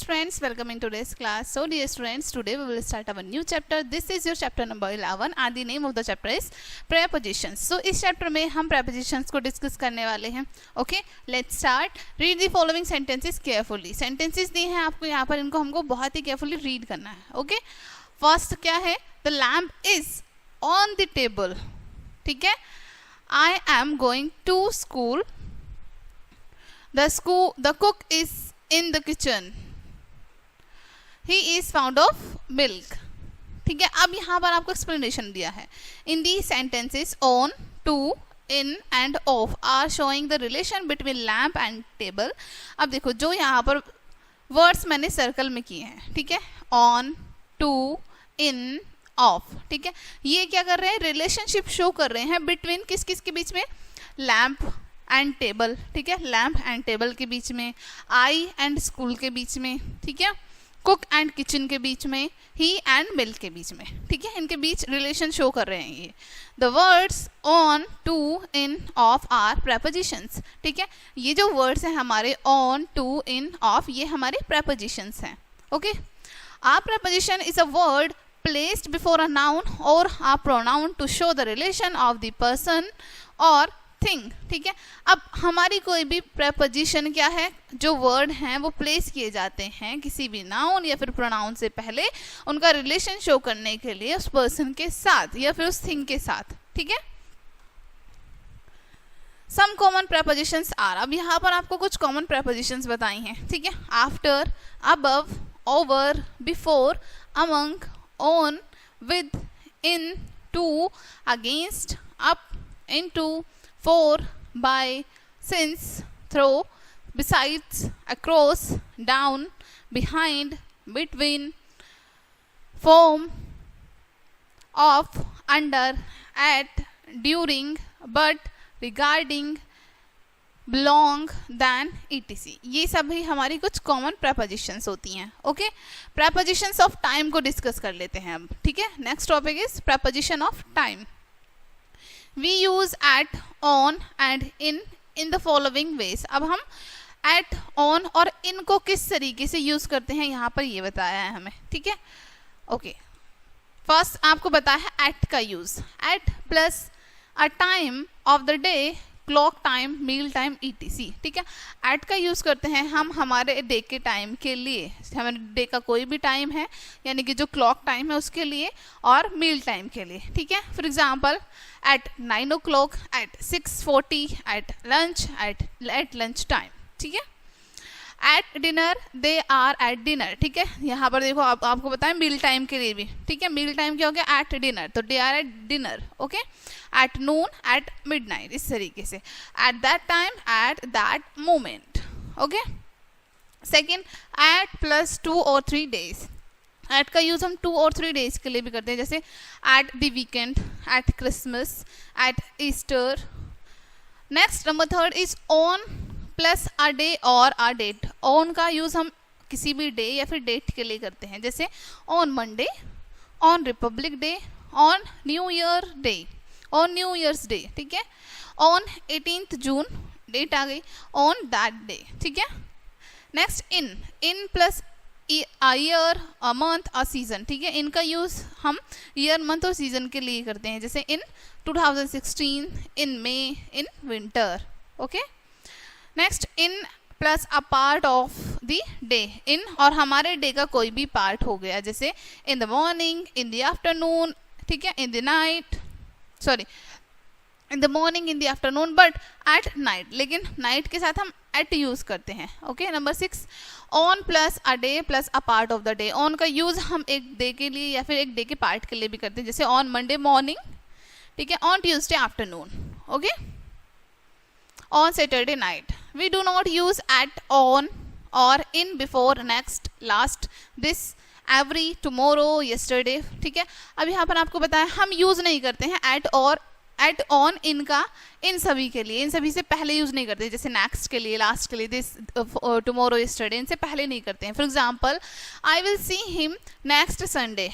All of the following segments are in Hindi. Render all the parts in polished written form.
friends, welcome in today's class. So dear students, today we will start our new chapter. This is your chapter number 11 and the name of the chapter is prepositions. So इस chapter में हम prepositions को discuss करने वाले हैं. Okay, let's start. Read the following sentences carefully. Sentences दी हैं आपको यहाँ पर, इनको हमको बहुत ही carefully read करना है. Okay, first क्या है? The lamp is on the table. ठीक है? I am going to school. The cook is in the kitchen. He is fond of milk. ठीक है, अब यहाँ पर आपको एक्सप्लेनेशन दिया है. In these sentences, on, to, in and of are showing the relation between lamp and table. अब देखो जो यहाँ पर वर्ड्स मैंने सर्कल में किए हैं, ठीक है, on, to, in, of, ठीक है, ये क्या कर रहे हैं? रिलेशनशिप शो कर रहे हैं बिटवीन किस किस के बीच में? Lamp and table. ठीक है, लैम्प एंड टेबल के बीच में, आई एंड स्कूल के बीच में, ठीक है, कुक एंड किचन के बीच में, ही एंड मिल्क के बीच में. ठीक है, इनके बीच रिलेशन शो कर रहे हैं ये. The words on, to, in, of are prepositions. ठीक है, ये जो वर्ड्स हैं हमारे ऑन, टू, इन, ऑफ, ये हमारे प्रेपोजिशंस हैं. Okay, are preposition is a word placed before a noun or a pronoun to show the relation of the person or thing. ठीक है, अब हमारी कोई भी preposition क्या है? जो word हैं वो place किए जाते हैं किसी भी noun या फिर pronoun से पहले उनका relation show करने के लिए उस person के साथ या फिर उस thing के साथ. ठीक है, some common prepositions are, अब यहाँ पर आपको कुछ common prepositions बताई हैं. ठीक है, after, above, over, before, among, on, with, in, to, against, up, into, for, by, since, through, besides, across, down, behind, between, from, off, under, at, during, but, regarding, belong, than, etc. ये सभी हमारी कुछ कॉमन prepositions होती हैं. ओके, prepositions of time को डिस्कस कर लेते हैं अब. ठीक है, next topic is preposition of time. We use at, on and in the following ways. अब हम at, on और in को किस तरीके से यूज करते हैं यहाँ पर ये बताया है हमें. ठीक है, ओके, फर्स्ट आपको बताया है at का use. at plus a time of the day, clock time, meal time, etc. ठीक है, एट का यूज़ करते हैं हम हमारे डे के टाइम के लिए, हमारे डे का कोई भी टाइम है यानी कि जो क्लॉक टाइम है उसके लिए, और मील टाइम के लिए. ठीक है, for example at 9 o'clock, at 6:40, at lunch, at lunch time. ठीक है, at dinner, they are at dinner. ठीक है, यहाँ पर देखो आपको बताएं मील टाइम के लिए भी. ठीक है, मील टाइम क्या हो गया? एट डिनर, तो they are at dinner. Okay, at noon, at midnight, इस तरीके से. At that time, at that moment. Okay, second, at plus 2 or 3 days. At का यूज हम 2 or 3 days के लिए भी करते हैं, जैसे at the weekend, at Christmas, at Easter. Next number third is on plus a day और अ डेट. ऑन का यूज हम किसी भी डे या फिर डेट के लिए करते हैं, जैसे on Monday, on Republic day, on new year day, on new years day. ठीक है, ऑन 18th जून, डेट आ गई, ऑन दैट डे. ठीक है, next in plus a year, a month, a season. ठीक है, इनका यूज हम ईयर, मंथ और सीजन के लिए करते हैं, जैसे in 2016, in May, in winter. Okay, next in plus a part of the day. In और हमारे डे का कोई भी पार्ट हो गया, जैसे in the morning, in the afternoon. ठीक है, in the night, sorry in the morning, in the afternoon, but at night, लेकिन नाइट के साथ हम एट यूज करते हैं. Okay, number 6, on plus a debt plus a part of the day. On का यूज हम एक डे के लिए या फिर एक डे के पार्ट के लिए भी करते हैं, जैसे ऑन मंडे मॉर्निंग. ठीक है, on Tuesday afternoon. Okay, on Saturday night. We do not use at, on or in, before, next, last, this, every, tomorrow, yesterday. ठीक है, अब यहाँ पर आपको बताया हम यूज नहीं करते हैं at और at, on, in का इन सभी के लिए, इन सभी से पहले यूज नहीं करते, जैसे नेक्स्ट के लिए, लास्ट के लिए, दिस, टुमारो, यस्टरडे, इनसे पहले नहीं करते हैं. For example I will see him next Sunday.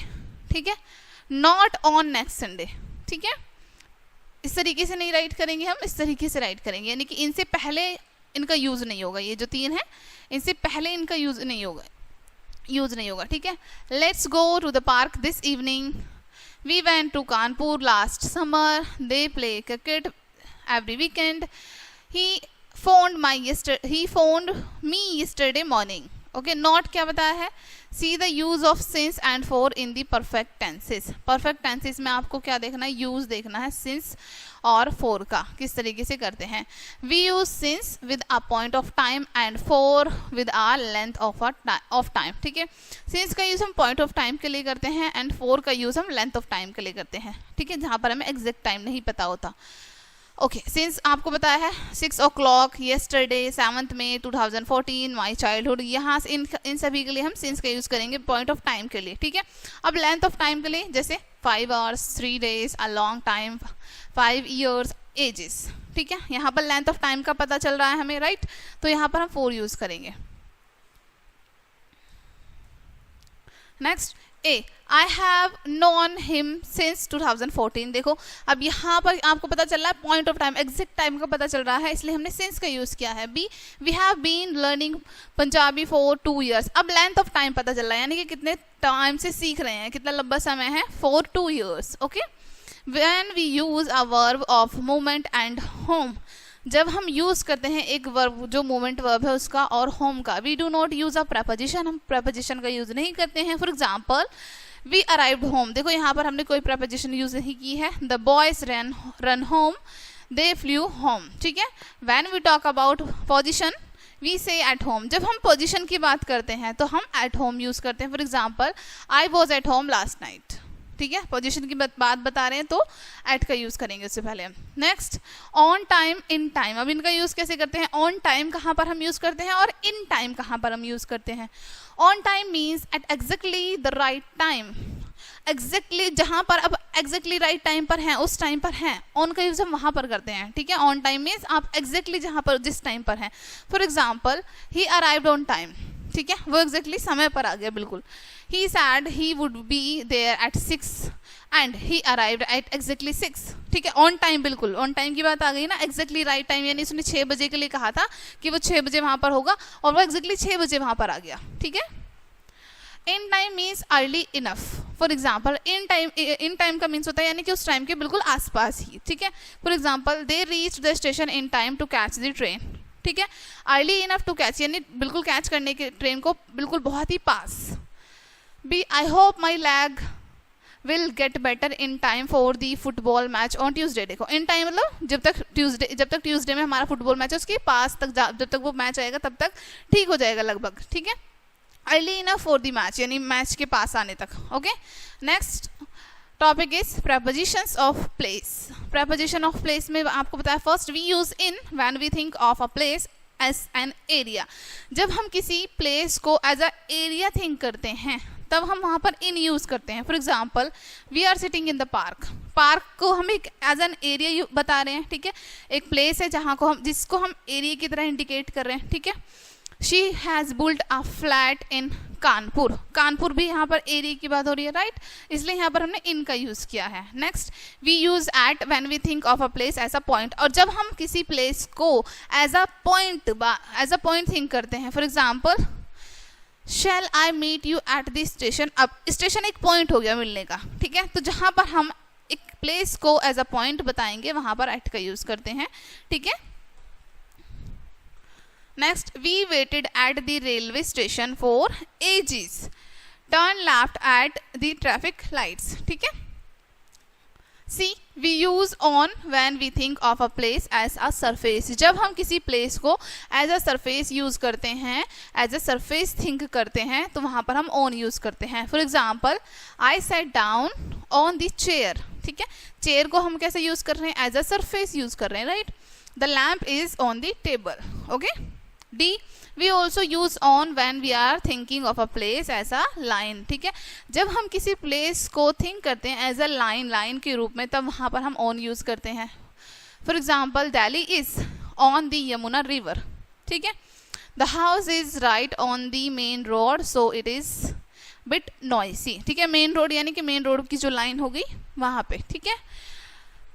ठीक है, नॉट ऑन नेक्स्ट संडे. ठीक है, इस तरीके से नहीं राइट करेंगे हम, इस तरीके से राइट करेंगे, यानी कि इनसे पहले इनका यूज नहीं होगा. ये जो 3 है इनसे पहले इनका यूज नहीं होगा. यूज नहीं होगा, ठीक है। Let's go to the park this evening, we went to Kanpur last summer, they play cricket every weekend, he phoned me yesterday morning. Okay, note क्या बताया है, see the use of since and for in the perfect tenses. Perfect tenses में आपको क्या देखना है, यूज देखना है सिंस और फॉर का किस तरीके से करते हैं। We use since with a point of time and for with a length of time, ठीक है। सिंस का यूज हम पॉइंट ऑफ टाइम के लिए करते हैं एंड फॉर का यूज हम लेंथ ऑफ टाइम के लिए करते हैं, ठीक है, जहां पर हमें एग्जैक्ट टाइम नहीं पता होता। ओके, सिंस आपको बताया है 6 o'clock yesterday 7th May 2014 my childhood, यहाँ से इन सभी के लिए हम सिंस का यूज़ करेंगे पॉइंट ऑफ टाइम के लिए, ठीक है। अब लेंथ ऑफ टाइम के लिए जैसे 5 hours 3 days a long time 5 years ages, ठीक है। यहाँ पर लेंथ ऑफ टाइम का पता चल रहा है हमें, राइट, तो यहाँ पर हम 4 यूज़ करेंगे। Next A, I have known him since 2014। देखो अब यहाँ पर आपको पता चल रहा है point of time, exact time का पता चल रहा है, इसलिए हमने सिंस का यूज़ किया है। B, we have been learning Punjabi for 2 years। अब लेंथ ऑफ टाइम पता चल रहा है, यानी कि कितने टाइम से सीख रहे हैं, कितना लंबा समय है, for 2 years। Okay, when we use a verb of movement and home, जब हम यूज करते हैं एक वर्ब जो मूवमेंट वर्ब है उसका और होम का, we do not use a preposition, हम प्रेपोजिशन का यूज नहीं करते हैं। For example we arrived home, देखो यहाँ पर हमने कोई प्रेपोजिशन यूज नहीं की है। The boys run home, they flew home, ठीक है। When we talk about position we say at home, जब हम पोजिशन की बात करते हैं तो हम एट होम यूज करते हैं। For example I was at home last night, ठीक है, पोजीशन की बात बता रहे हैं तो एट का यूज करेंगे उससे पहले। Next on time in time, अब इनका यूज कैसे करते हैं, ऑन टाइम कहाँ पर हम यूज करते हैं और इन टाइम कहाँ पर हम यूज करते हैं। On time means at exactly the right time, exactly जहाँ पर अब एग्जैक्टली राइट टाइम पर हैं उस टाइम पर हैं, ऑन का यूज हम वहाँ पर करते हैं, ठीक है। ऑन टाइम मीन्स आप एग्जैक्टली जहाँ पर जिस टाइम पर हैं। For example he arrived on time, ठीक है, वो एग्जैक्टली समय पर आ गया बिल्कुल। He said he would be there at 6 and he arrived at exactly 6, ठीक है। ऑन टाइम, बिल्कुल ऑन टाइम की बात आ गई ना, एग्जैक्टली राइट टाइम, यानी उसने 6 बजे के लिए कहा था कि वो 6 बजे वहाँ पर होगा और वो एग्जैक्टली 6 बजे वहाँ पर आ गया, ठीक है। In time means early enough. For example in time का मीन्स होता है यानी कि उस टाइम के बिल्कुल आसपास ही, ठीक है। For example they reach the station in time to catch the train, ठीक है। अर्ली इनफ टू कैच यानी बिल्कुल कैच करने के ट्रेन को बिल्कुल बहुत ही पास। B, I hope my leg will get better in time for the football match on Tuesday. देखो इन टाइम मतलब जब तक ट्यूसडे में हमारा फुटबॉल मैच है उसके पास तक जब तक वो मैच आएगा तब तक ठीक हो जाएगा लगभग, ठीक है। Early enough for the match यानी मैच के पास आने तक, okay. Next topic is prepositions of place. Preposition of place में आपको बताया first we use in when we think of a place as an area. जब हम किसी प्लेस को एज अ एरिया थिंक करते हैं तब हम वहाँ पर इन यूज़ करते हैं। For example we are sitting in the park, park को हम एक एज एन एरिया बता रहे हैं, ठीक है। एक प्लेस है जहाँ को हम जिसको हम एरिया की तरह इंडिकेट कर रहे हैं, ठीक है। She has built a flat in Kanpur, Kanpur भी यहाँ पर एरिया की बात हो रही है, राइट, इसलिए यहाँ पर हमने इन का यूज़ किया है। Next we use at when we think of a place as a point, और जब हम किसी प्लेस को एज अ पॉइंट थिंक करते हैं। For example shall I meet you at the station, अब स्टेशन एक पॉइंट हो गया मिलने का, ठीक है। तो जहाँ पर हम एक प्लेस को एज अ पॉइंट बताएंगे वहाँ पर एट का यूज़ करते हैं, ठीक है। Next we waited at the railway station for ages, turn left at the traffic lights, ठीक है। See we use on when we think of a place as a surface, जब हम किसी प्लेस को एज अ सरफेस यूज करते हैं, एज अ सरफेस थिंक करते हैं तो वहाँ पर हम ऑन यूज करते हैं। For example I set down on the chair, ठीक है। चेयर को हम कैसे यूज कर रहे हैं, एज अ सरफेस यूज कर रहे हैं, right. The lamp is on the table, okay. D we also use on when we are thinking of a place as a line, ठीक है। जब हम किसी प्लेस को थिंक करते हैं एज अ लाइन के रूप में तब वहाँ पर हम ऑन यूज करते हैं। For example Delhi is on the Yamuna river, ठीक है। The house is right on the main road so it is bit noisy, ठीक है। मेन रोड यानी कि मेन रोड की जो लाइन हो गई वहाँ पे, ठीक है।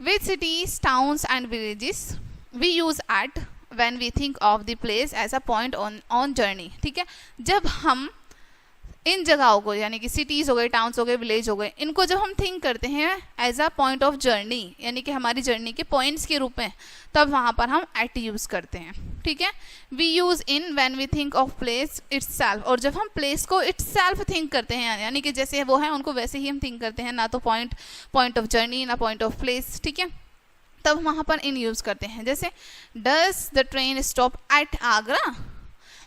With cities towns and villages we use at when we think of the place as a point on journey, ठीक है। जब हम इन जगहों को, यानी कि सिटीज़ हो गए, टाउन्स हो गए, विलेज हो गए, इनको जब हम थिंक करते हैं as a point of journey, यानी कि हमारी जर्नी के पॉइंट्स के रूप में, तब वहाँ पर हम एट यूज़ करते हैं, ठीक है। We use in when we think of place itself, और जब हम प्लेस को इटसेल्फ थिंक करते हैं, यानी कि जैसे वो है उनको वैसे ही हम थिंक करते हैं, ना तो पॉइंट ऑफ जर्नी, ना पॉइंट ऑफ प्लेस, ठीक है, तब वहाँ पर इन यूज़ करते हैं। जैसे does the train stop at Agra,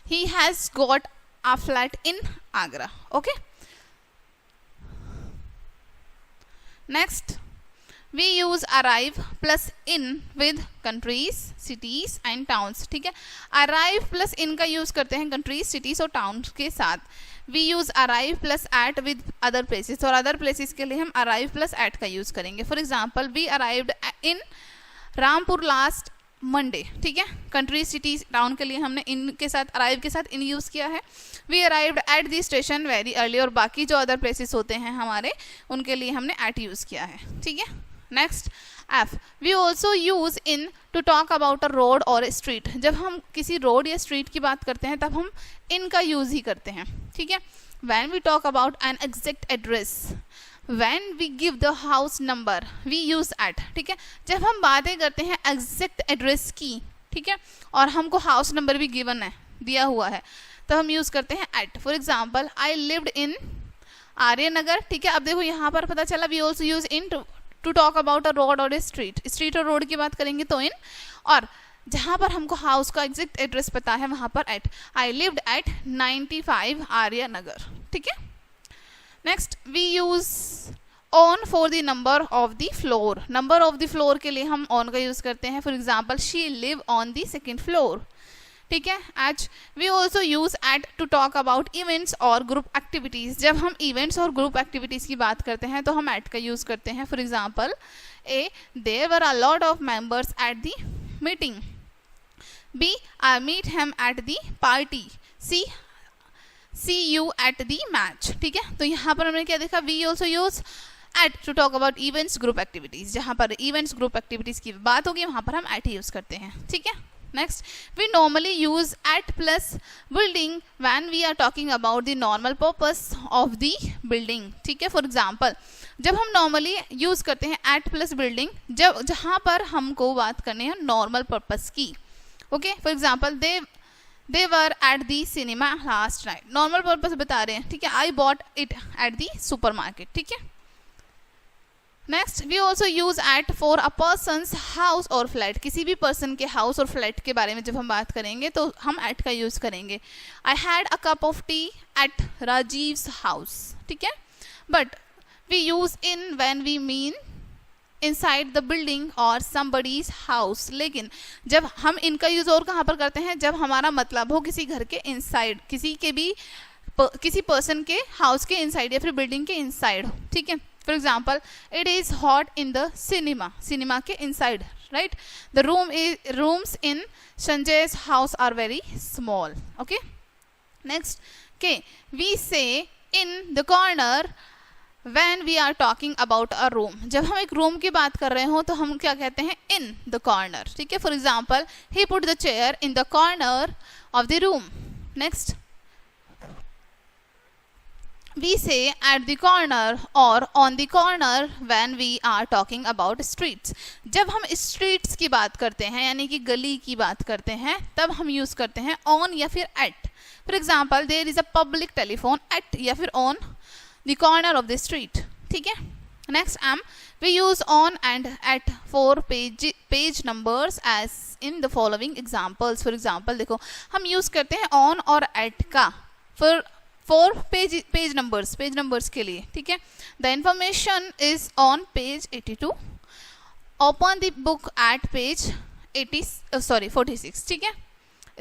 he has got a flat in Agra. Okay, next we use arrive plus in with countries, cities and towns, ठीक है। arrive plus in का यूज़ करते हैं countries, cities और towns के साथ। we use arrive plus at with other places, और other places के लिए हम arrive plus at का यूज़ करेंगे। for example, we arrived in Rampur last Monday, ठीक है। कंट्री, सिटी, टाउन के लिए हमने इन के साथ, अराइव के साथ इन यूज़ किया है। We arrived at the station very early, और बाकी जो अदर प्लेसेस होते हैं हमारे, उनके लिए हमने एट यूज़ किया है, ठीक है। Next F, we also use in to talk about a road और स्ट्रीट। जब हम किसी रोड या स्ट्रीट की बात करते हैं तब हम इन का यूज़ ही करते हैं, ठीक है। When we talk about an exact address, When we give the house number, we use at, ठीक है। जब हम बातें करते हैं एग्जैक्ट एड्रेस की, ठीक है, और हमको हाउस नंबर भी गिवन है, दिया हुआ है, तो हम यूज़ करते हैं at. For example, I lived in Aryanagar, ठीक है। अब देखो यहाँ पर पता चला we also use in to talk about a road और स्ट्रीट और रोड की बात करेंगे तो इन, और जहाँ पर हमको हाउस का एग्जैक्ट एड्रेस पता है वहाँ पर at. I lived at 95 Aryanagar, ठीक है। Next we use on for the number of the floor. Number of the floor के लिए हम ऑन का यूज़ करते हैं। For example, she live on the second floor, ठीक है। H, we also use at to talk about events और ग्रुप एक्टिविटीज़। जब हम इवेंट्स और ग्रुप एक्टिविटीज़ की बात करते हैं तो हम एट का यूज़ करते हैं। For example, A, there were a lot of members at the meeting. B, I meet him at the party. C, see you at the match, ठीक है। तो यहाँ पर हमने क्या देखा, we also use at to talk about events, group activities। जहाँ पर events, group activities की बात होगी वहाँ पर हम at यूज़ करते हैं, ठीक है। Next, we normally use at plus building when we are talking about the normal purpose of the building, ठीक है। फॉर एग्जाम्पल, जब हम नॉर्मली यूज़ करते हैं at plus building, जब जहाँ पर हमको बात करनी है नॉर्मल पर्पस की, okay. For example, they were at the cinema last night, normal purpose बता रहे हैं, ठीक है। I bought it at the supermarket, ठीक है। Next, we also use at for a person's house और फ्लैट। किसी भी पर्सन के हाउस और फ्लैट के बारे में जब हम बात करेंगे तो हम एट का यूज करेंगे। I had a cup of tea at Rajiv's house, ठीक है। But we use in when we mean inside the building और समबडीज हाउस। लेकिन जब हम इनका यूज और कहाँ पर करते हैं, जब हमारा मतलब हो किसी घर के इनसाइड, किसी पर्सन के हाउस के इनसाइड या फिर बिल्डिंग के इनसाइड हो, ठीक है। For example, it is hot in the cinema के inside, right. The rooms in Sanjay's house are very small, okay. Next, के we say in the corner when we are talking about a room। जब हम एक रूम की बात कर रहे हो तो हम क्या कहते हैं, in the corner, ठीक है। For example, he put the chair in the corner of the room। next, we say at the corner or on the corner when we are talking about streets। जब हम streets की बात करते हैं यानी कि गली की बात करते हैं तब हम यूज करते हैं on या फिर at। For example, there is a public telephone at या फिर on the corner of the street, ठीक है। Next, we use on and at for page numbers as in the following examples। For example देखो, हम यूज करते हैं on और at का for पेज नंबर्स के लिए, ठीक है। the information is on page 82, open the book at page 46, ठीक है।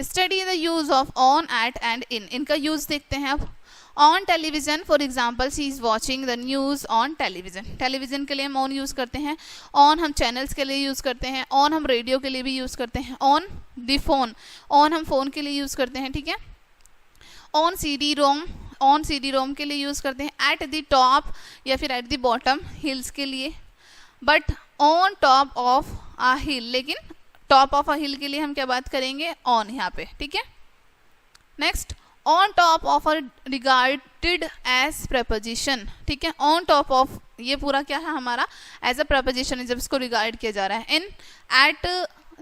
study the use of on, at and in। इनका यूज देखते हैं अब। On television, for example, she is watching the news on television. Television के लिए हम ऑन यूज़ करते हैं। ऑन हम चैनल्स के लिए यूज़ करते हैं। ऑन हम रेडियो के लिए भी यूज़ करते हैं। ऑन द फोन, ऑन हम फ़ोन के लिए यूज़ करते हैं, ठीक है। ऑन CD रोम के लिए यूज़ करते हैं। एट द टॉप या फिर एट द बॉटम, हिल्स के लिए। But on top of a hill, लेकिन टॉप ऑफ अ हिल के लिए हम क्या बात करेंगे, ऑन यहाँ पे, ठीक है। Next, on top of a regarded as preposition, ठीक है, ऑन टॉप ऑफ ये पूरा क्या है हमारा एज अ प्रपोजिशन है जब इसको रिगार्ड किया जा रहा है. In at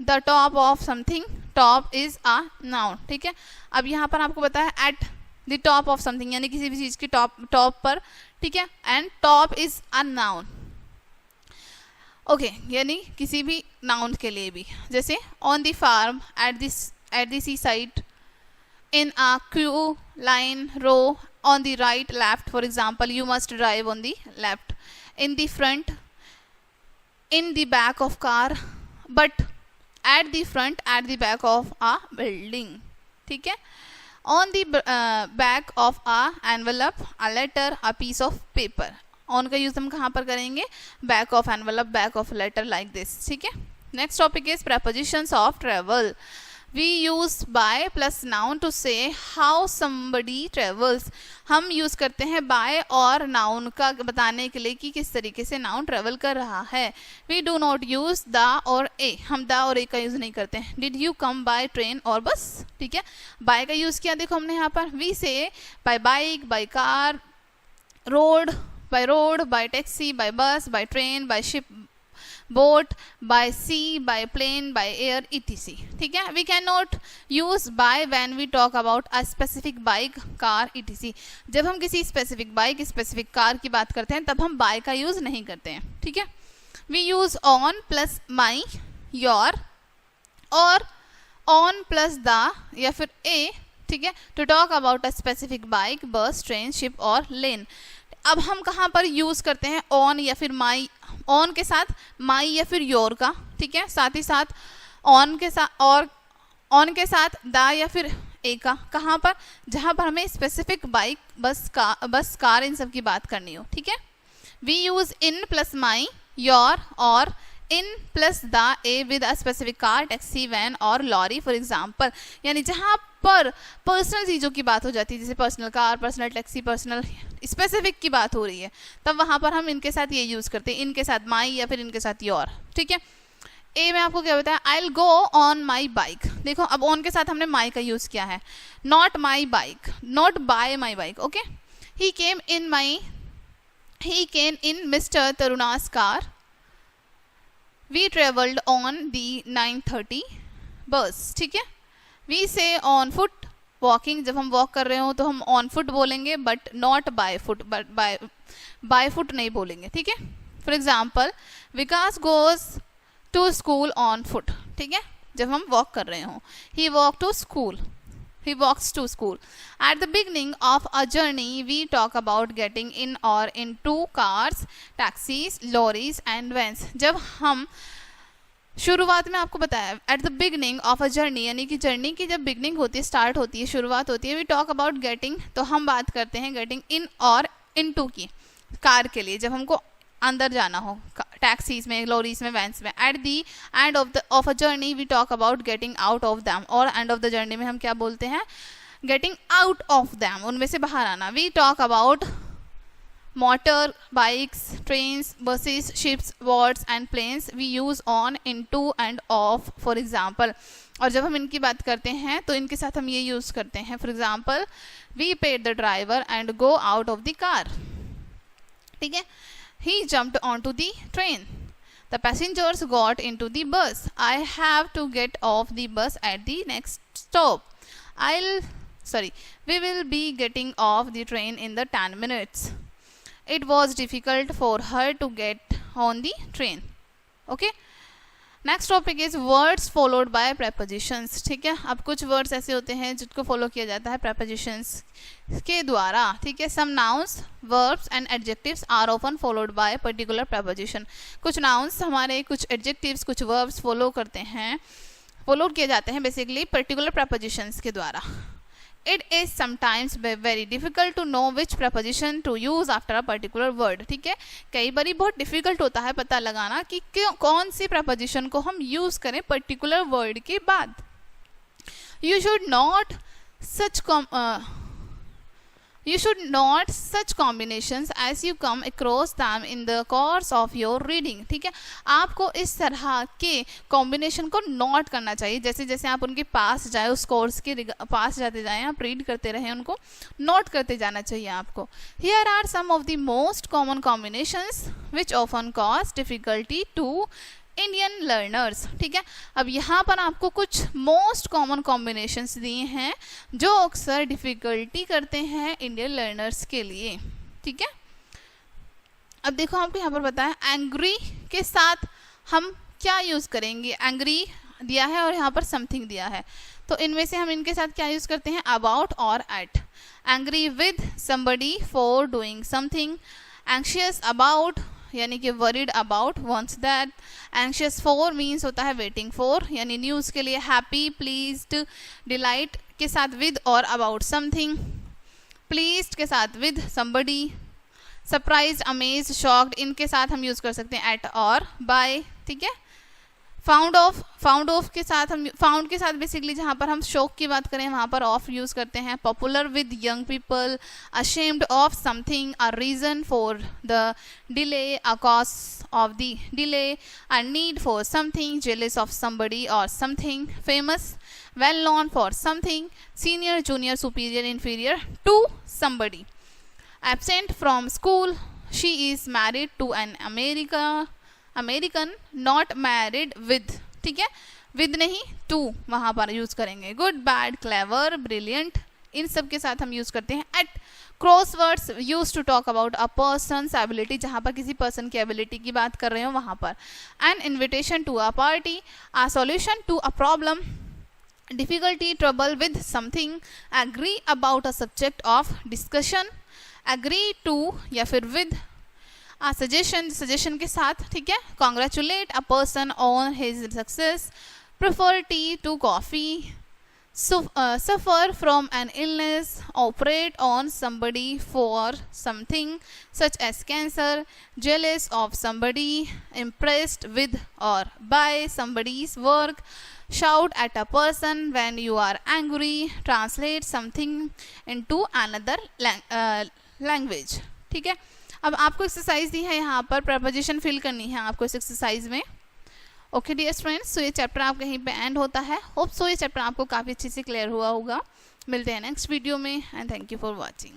the top of something, top is a noun, ठीक है. अब यहाँ पर आपको पता है at the top of something यानी किसी भी चीज की टॉप पर, ठीक है, and top is a noun. Okay, यानी किसी भी नाउन के लिए भी, जैसे on the farm, at the sea side, in a queue, line, row, on the right, left. For example, you must drive on the left. In the front, in the back of car, but at the front, at the back of a building. ठीक है. On the back of a envelope, a letter, a piece of paper. On का यूज हम कहाँ पर करेंगे? Back of envelope, back of letter, like this. ठीक है. Next topic is prepositions of travel. We use by plus noun to say how somebody travels. हम यूज करते हैं by और noun का बताने के लिए कि किस तरीके से noun travel कर रहा है. We do not use the और a. हम the और a का यूज नहीं करते हैं. Did you come by train और bus? ठीक है. by का यूज किया देखो हमने यहाँ पर. We say by bike, by car, road, by taxi, by bus, by train, by ship, boat, by sea, by plane, by air, etc. ठीक है. We cannot use by when we talk about a specific bike, car, etc. जब हम किसी specific bike, specific car की बात करते हैं तब हम by का यूज नहीं करते हैं. ठीक है. We use on plus my, your और on plus the या फिर a, ठीक है, to talk about a specific bike, bus, train, ship और lane. अब हम कहाँ पर यूज करते हैं ऑन या फिर माई, ऑन के साथ माई या फिर योर का, ठीक है, साथ ही साथ ऑन के साथ और ऑन के साथ दा या फिर ए का. कहाँ पर? जहाँ पर हमें स्पेसिफिक बाइक, बस कार इन सब की बात करनी हो. ठीक है. We use in plus my, your और in plus the a with a specific car, taxi, van और लॉरी फॉर एग्जाम्पल. यानी जहाँ पर पर्सनल चीज़ों की बात हो जाती है, जैसे personal car, personal taxi, personal specific की बात हो रही है, तब वहाँ पर हम इनके साथ ये यूज़ करते हैं, इनके साथ माई या फिर इनके साथ योर. ठीक है. ए में आपको क्या बताया? I will go on my bike. देखो अब ऑन के साथ हमने माई का यूज़ किया है. Not my bike, not by my bike. Okay. He came in mister Taruna's car. We traveled on the 9:30 bus. ठीक है. We say on foot, walking. जब हम walk कर रहे हो तो हम on foot बोलेंगे, but not by foot, but by foot नहीं बोलेंगे. ठीक है. For example, Vikas goes to school on foot. ठीक है. जब हम walk कर रहे हो. He walks to school. At the beginning of a journey, we talk about getting in or into cars, taxis, lorries and vans. जब हम शुरुआत में आपको बताया at the beginning of a journey, यानी कि जर्नी की जब बिगनिंग होती है, स्टार्ट होती है, शुरुआत होती है, वी टॉक अबाउट गेटिंग, तो हम बात करते हैं गेटिंग इन और इनटू की. कार के लिए जब हमको अंदर जाना हो, टैक्सीज में, लॉरीज में, वैन्स में. At the end of a journey we talk about getting out of them, और एंड ऑफ द जर्नी में हम क्या बोलते हैं? गेटिंग आउट ऑफ दैम, उनमें से बाहर आना. We talk about motor bikes, trains, buses, ships, boats and planes. We use on, into and of for example. और जब हम इनकी बात करते हैं तो इनके साथ हम ये यूज करते हैं. For example, we paid the driver and go out of the car. ठीक है. He jumped onto the train. The passengers got into the bus. I have to get off the bus at the next stop. We will be getting off the train in the 10 minutes. It was difficult for her to get on the train. Okay. Next topic is words followed by prepositions. ठीक है. अब कुछ वर्ड्स ऐसे होते हैं जिनको फॉलो किया जाता है प्रेपोजिशंस के द्वारा. ठीक है. Some nouns, verbs and adjectives are often followed by particular preposition. कुछ नाउन्स हमारे, कुछ एडजेक्टिव्स, कुछ वर्ब्स फॉलो किए जाते हैं बेसिकली पर्टिकुलर प्रेपोजिशंस के द्वारा. It is sometimes very difficult to know which preposition to use after a particular word. ठीक है. कई बारी बहुत डिफिकल्ट होता है पता लगाना कि कौन सी प्रपोजिशन को हम यूज करें पर्टिकुलर वर्ड के बाद. You You should note such combinations as you come across them in the course of your reading. ठीक है, आपको इस तरह के कॉम्बिनेशन को नोट करना चाहिए, जैसे जैसे आप उनके पास जाए, उस कोर्स के पास जाते जाएं, आप रीड करते रहें, उनको नोट करते जाना चाहिए आपको. Here are some of the most common combinations which often cause difficulty to Indian learners. ठीक है, अब यहाँ पर आपको कुछ मोस्ट कॉमन कॉम्बिनेशंस दिए हैं जो अक्सर डिफिकल्टी करते हैं इंडियन लर्नर्स के लिए. ठीक है, अब देखो आपको यहाँ पर बताया एंग्री के साथ हम क्या यूज़ करेंगे. एंग्री दिया है और यहाँ पर समथिंग दिया है, तो इनमें से हम इनके साथ क्या यूज़ करते हैं, अबाउट और at. Angry with somebody for doing something. Anxious about यानी कि worried about wants that. Anxious for means होता है वेटिंग फॉर, यानी न्यूज़ के लिए. हैप्पी, प्लीज्ड, डिलाइट के साथ विद और अबाउट समथिंग. प्लीज्ड के साथ with somebody. Surprised, amazed, shocked, इनके साथ हम यूज़ कर सकते हैं एट और बाय. ठीक है, फाउंड ऑफ के साथ हम फाउंड के साथ बेसिकली जहाँ पर हम शौक की बात करें वहाँ पर ऑफ यूज़ करते हैं. Popular with young people. Ashamed of something, a reason for the delay, a cause of the delay, a need for something, jealous of somebody और something. Famous, well known for something. Senior, junior, superior, inferior to somebody. Absent from school. She is married to an American, not married with. ठीक है, विद नहीं टू वहाँ पर यूज़ करेंगे. गुड, बैड, क्लेवर, ब्रिलियंट, इन सब के साथ हम यूज़ करते हैं at. Crosswords use to talk about a person's ability, जहाँ पर किसी पर्सन की एबिलिटी की बात कर रहे हो वहाँ पर. An invitation to a party. A solution to a problem. Difficulty, trouble with something. Agree about a subject of discussion. Agree to या फिर विद. सजेशन के साथ. ठीक है, congratulate a person on his success. Prefer tea to coffee. Suffer from an illness. Operate on somebody for something such as cancer. Jealous of somebody. Impressed with और by somebody's work. shout at a person when you are angry. translate something into another language. ठीक है, अब आपको एक्सरसाइज दी है, यहाँ पर प्रपोजिशन फिल करनी है आपको इस एक्सरसाइज में. ओके डियर स्टूडेंट्स, सो ये चैप्टर आपका यहीं पे एंड होता है. होप सो ये चैप्टर आपको काफ़ी अच्छे से क्लियर हुआ होगा. मिलते हैं नेक्स्ट वीडियो में and thank you for watching.